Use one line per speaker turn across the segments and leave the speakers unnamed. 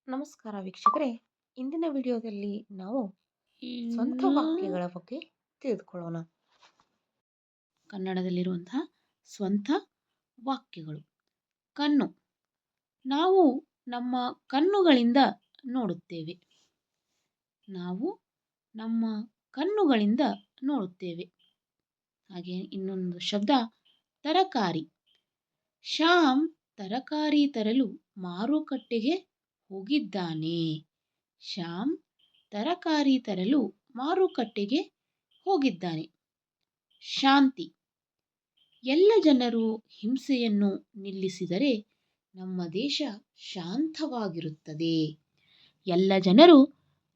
ನಮಸ್ಕಾರ ವೀಕ್ಷಕರೇ. ಇಂದಿನ ವಿಡಿಯೋದಲ್ಲಿ ನಾವು ಸ್ವಂತ ವಾಕ್ಯಗಳ ಬಗ್ಗೆ ತಿಳಿದುಕೊಳ್ಳೋಣ. ಕನ್ನಡದಲ್ಲಿರುವಂತಹ ಸ್ವಂತ ವಾಕ್ಯಗಳು. ಕಣ್ಣು. ನಾವು ನಮ್ಮ ಕಣ್ಣುಗಳಿಂದ ನೋಡುತ್ತೇವೆ. ನಾವು ನಮ್ಮ ಕಣ್ಣುಗಳಿಂದ ನೋಡುತ್ತೇವೆ. ಹಾಗೆ ಇನ್ನೊಂದು ಶಬ್ದ ತರಕಾರಿ. ಶ್ಯಾಮ್ ತರಕಾರಿ ತರಲು ಮಾರುಕಟ್ಟೆಗೆ ಹೋಗಿದ್ದಾನೆ. ಶ್ಯಾಮ್ ತರಕಾರಿ ತರಲು ಮಾರುಕಟ್ಟೆಗೆ ಹೋಗಿದ್ದಾನೆ. ಶಾಂತಿ. ಎಲ್ಲ ಜನರು ಹಿಂಸೆಯನ್ನು ನಿಲ್ಲಿಸಿದರೆ ನಮ್ಮ ದೇಶ ಶಾಂತವಾಗಿರುತ್ತದೆ. ಎಲ್ಲ ಜನರು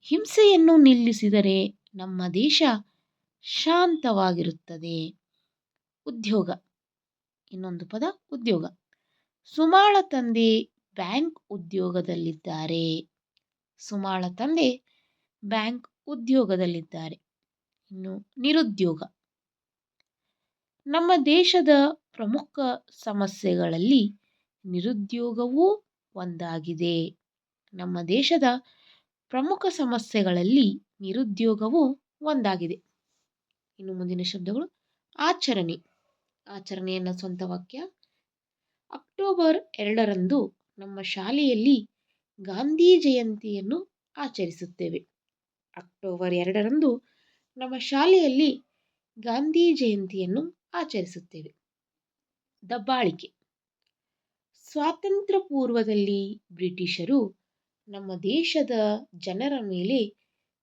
ಹಿಂಸೆಯನ್ನು ನಿಲ್ಲಿಸಿದರೆ ನಮ್ಮ ದೇಶ ಶಾಂತವಾಗಿರುತ್ತದೆ. ಉದ್ಯೋಗ. ಇನ್ನೊಂದು ಪದ ಉದ್ಯೋಗ. ಸುಮಾಳ ತಂದೆ ಬ್ಯಾಂಕ್ ಉದ್ಯೋಗದಲ್ಲಿದ್ದಾರೆ. ಸುಮಾಳ ತಂದೆ ಬ್ಯಾಂಕ್ ಉದ್ಯೋಗದಲ್ಲಿದ್ದಾರೆ. ಇನ್ನು ನಿರುದ್ಯೋಗ. ನಮ್ಮ ದೇಶದ ಪ್ರಮುಖ ಸಮಸ್ಯೆಗಳಲ್ಲಿ ನಿರುದ್ಯೋಗವೂ ಒಂದಾಗಿದೆ. ನಮ್ಮ ದೇಶದ ಪ್ರಮುಖ ಸಮಸ್ಯೆಗಳಲ್ಲಿ ನಿರುದ್ಯೋಗವೂ ಒಂದಾಗಿದೆ. ಇನ್ನು ಮುಂದಿನ ಶಬ್ದಗಳು ಆಚರಣೆ. ಆಚರಣೆಯನ್ನು ಸ್ವಂತ ವಾಕ್ಯ. ಅಕ್ಟೋಬರ್ 2ರಂದು ನಮ್ಮ ಶಾಲೆಯಲ್ಲಿ ಗಾಂಧಿ ಜಯಂತಿಯನ್ನು ಆಚರಿಸುತ್ತೇವೆ. ಅಕ್ಟೋಬರ್ 2ರಂದು ನಮ್ಮ ಶಾಲೆಯಲ್ಲಿ ಗಾಂಧಿ ಜಯಂತಿಯನ್ನು ಆಚರಿಸುತ್ತೇವೆ. ದಬ್ಬಾಳಿಕೆ. ಸ್ವಾತಂತ್ರ್ಯ ಪೂರ್ವದಲ್ಲಿ ಬ್ರಿಟಿಷರು ನಮ್ಮ ದೇಶದ ಜನರ ಮೇಲೆ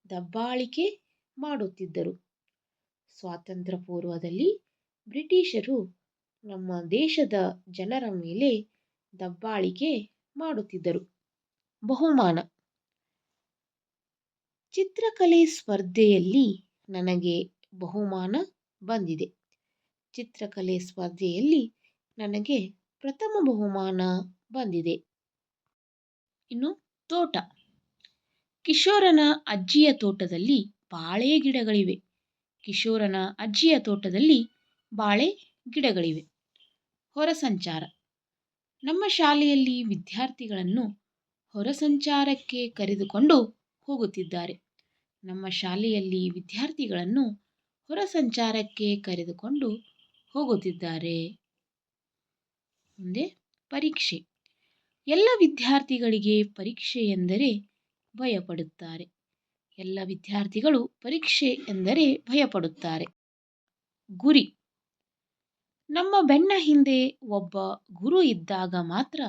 ದಬ್ಬಾಳಿಕೆ ಮಾಡುತ್ತಿದ್ದರು. ಸ್ವಾತಂತ್ರ್ಯ ಪೂರ್ವದಲ್ಲಿ ಬ್ರಿಟಿಷರು ನಮ್ಮ ದೇಶದ ಜನರ ಮೇಲೆ ದಬ್ಬಾಳಿಕೆ ಮಾಡುತ್ತಿದ್ದರು. ಬಹುಮಾನ. ಚಿತ್ರಕಲೆ ಸ್ಪರ್ಧೆಯಲ್ಲಿ ನನಗೆ ಬಹುಮಾನ ಬಂದಿದೆ. ಚಿತ್ರಕಲೆ ಸ್ಪರ್ಧೆಯಲ್ಲಿ ನನಗೆ ಪ್ರಥಮ ಬಹುಮಾನ ಬಂದಿದೆ. ಇನ್ನು ತೋಟ. ಕಿಶೋರನ ಅಜ್ಜಿಯ ತೋಟದಲ್ಲಿ ಬಾಳೆ ಗಿಡಗಳಿವೆ. ಕಿಶೋರನ ಅಜ್ಜಿಯ ತೋಟದಲ್ಲಿ ಬಾಳೆ ಗಿಡಗಳಿವೆ. ಹೊರಸಂಚಾರ. ನಮ್ಮ ಶಾಲೆಯಲ್ಲಿ ವಿದ್ಯಾರ್ಥಿಗಳನ್ನು ಹೊರಸಂಚಾರಕ್ಕೆ ಕರೆದುಕೊಂಡು ಹೋಗುತ್ತಿದ್ದಾರೆ. ನಮ್ಮ ಶಾಲೆಯಲ್ಲಿ ವಿದ್ಯಾರ್ಥಿಗಳನ್ನು ಹೊರಸಂಚಾರಕ್ಕೆ ಕರೆದುಕೊಂಡು ಹೋಗುತ್ತಿದ್ದಾರೆ. ಮುಂದೆ ಪರೀಕ್ಷೆ. ಎಲ್ಲ ವಿದ್ಯಾರ್ಥಿಗಳಿಗೆ ಪರೀಕ್ಷೆ ಎಂದರೆ ಭಯಪಡುತ್ತಾರೆ. ಎಲ್ಲ ವಿದ್ಯಾರ್ಥಿಗಳು ಪರೀಕ್ಷೆ ಎಂದರೆ ಭಯಪಡುತ್ತಾರೆ. ಗುರಿ. ನಮ್ಮ ಬೆನ್ನ ಹಿಂದೆ ಒಬ್ಬ ಗುರು ಇದ್ದಾಗ ಮಾತ್ರ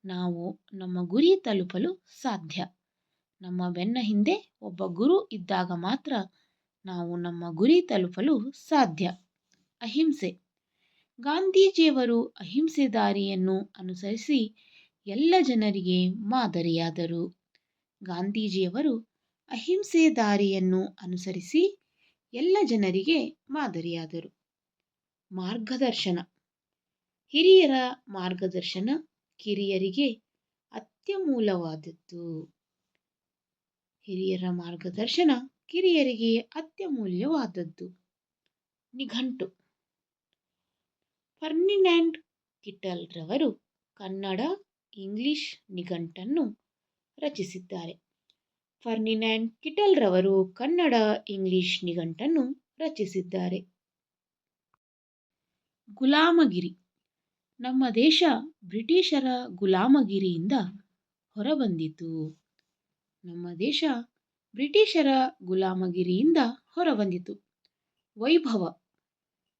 ನಾವು ನಮ್ಮ ಗುರಿ ತಲುಪಲು ಸಾಧ್ಯ. ನಮ್ಮ ಬೆನ್ನ ಹಿಂದೆ ಒಬ್ಬ ಗುರು ಇದ್ದಾಗ ಮಾತ್ರ ನಾವು ನಮ್ಮ ಗುರಿ ತಲುಪಲು ಸಾಧ್ಯ. ಅಹಿಂಸೆ. ಗಾಂಧೀಜಿಯವರು ಅಹಿಂಸೆ ದಾರಿಯನ್ನು ಅನುಸರಿಸಿ ಎಲ್ಲ ಜನರಿಗೆ ಮಾದರಿಯಾದರು. ಗಾಂಧೀಜಿಯವರು ಅಹಿಂಸೆ ದಾರಿಯನ್ನು ಅನುಸರಿಸಿ ಎಲ್ಲ ಜನರಿಗೆ ಮಾದರಿಯಾದರು. ಮಾರ್ಗದರ್ಶನ. ಹಿರಿಯರ ಮಾರ್ಗದರ್ಶನ ಕಿರಿಯರಿಗೆ ಅತ್ಯಮೂಲ್ಯವಾದದ್ದು. ಹಿರಿಯರ ಮಾರ್ಗದರ್ಶನ ಕಿರಿಯರಿಗೆ ಅತ್ಯಮೂಲ್ಯವಾದದ್ದು. ನಿಘಂಟು. ಫರ್ಡಿನ್ಯಾಂಡ್ ಕಿಟಲ್ ರವರು ಕನ್ನಡ ಇಂಗ್ಲಿಷ್ ನಿಘಂಟನ್ನು ರಚಿಸಿದ್ದಾರೆ. ಫರ್ಡಿನ್ಯಾಂಡ್ ಕಿಟಲ್ ರವರು ಕನ್ನಡ ಇಂಗ್ಲಿಷ್ ನಿಘಂಟನ್ನು ರಚಿಸಿದ್ದಾರೆ. ಗುಲಾಮಗಿರಿ. ನಮ್ಮ ದೇಶ ಬ್ರಿಟಿಷರ ಗುಲಾಮಗಿರಿಯಿಂದ ಹೊರಬಂದಿತು. ನಮ್ಮ ದೇಶ ಬ್ರಿಟಿಷರ ಗುಲಾಮಗಿರಿಯಿಂದ ಹೊರಬಂದಿತು. ವೈಭವ.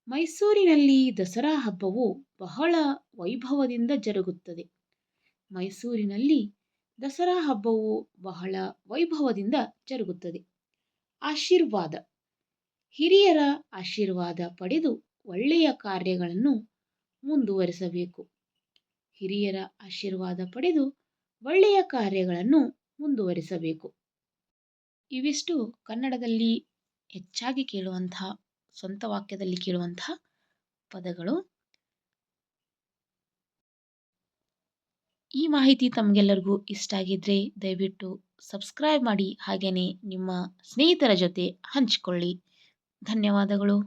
ಮೈಸೂರಿನಲ್ಲಿ ದಸರಾ ಹಬ್ಬವು ಬಹಳ ವೈಭವದಿಂದ ಜರುಗುತ್ತದೆ. ಮೈಸೂರಿನಲ್ಲಿ ದಸರಾ ಹಬ್ಬವು ಬಹಳ ವೈಭವದಿಂದ ಜರುಗುತ್ತದೆ. ಆಶೀರ್ವಾದ. ಹಿರಿಯರ ಆಶೀರ್ವಾದ ಪಡೆದು ಒಳ್ಳೆಯ ಕಾರ್ಯಗಳನ್ನು ಮುಂದುವರಿಸಬೇಕು. ಹಿರಿಯರ ಆಶೀರ್ವಾದ ಪಡೆದು ಒಳ್ಳೆಯ ಕಾರ್ಯಗಳನ್ನು ಮುಂದುವರಿಸಬೇಕು. ಇವಿಷ್ಟು ಕನ್ನಡದಲ್ಲಿ ಹೆಚ್ಚಾಗಿ ಕೇಳುವಂತಹ ಸ್ವಂತ ವಾಕ್ಯದಲ್ಲಿ ಕೇಳುವಂತಹ ಪದಗಳು. ಈ ಮಾಹಿತಿ ತಮಗೆಲ್ಲರಿಗೂ ಇಷ್ಟ ಆಗಿದ್ದರೆ ದಯವಿಟ್ಟು ಸಬ್ಸ್ಕ್ರೈಬ್ ಮಾಡಿ, ಹಾಗೆಯೇ ನಿಮ್ಮ ಸ್ನೇಹಿತರ ಜೊತೆ ಹಂಚಿಕೊಳ್ಳಿ. ಧನ್ಯವಾದಗಳು.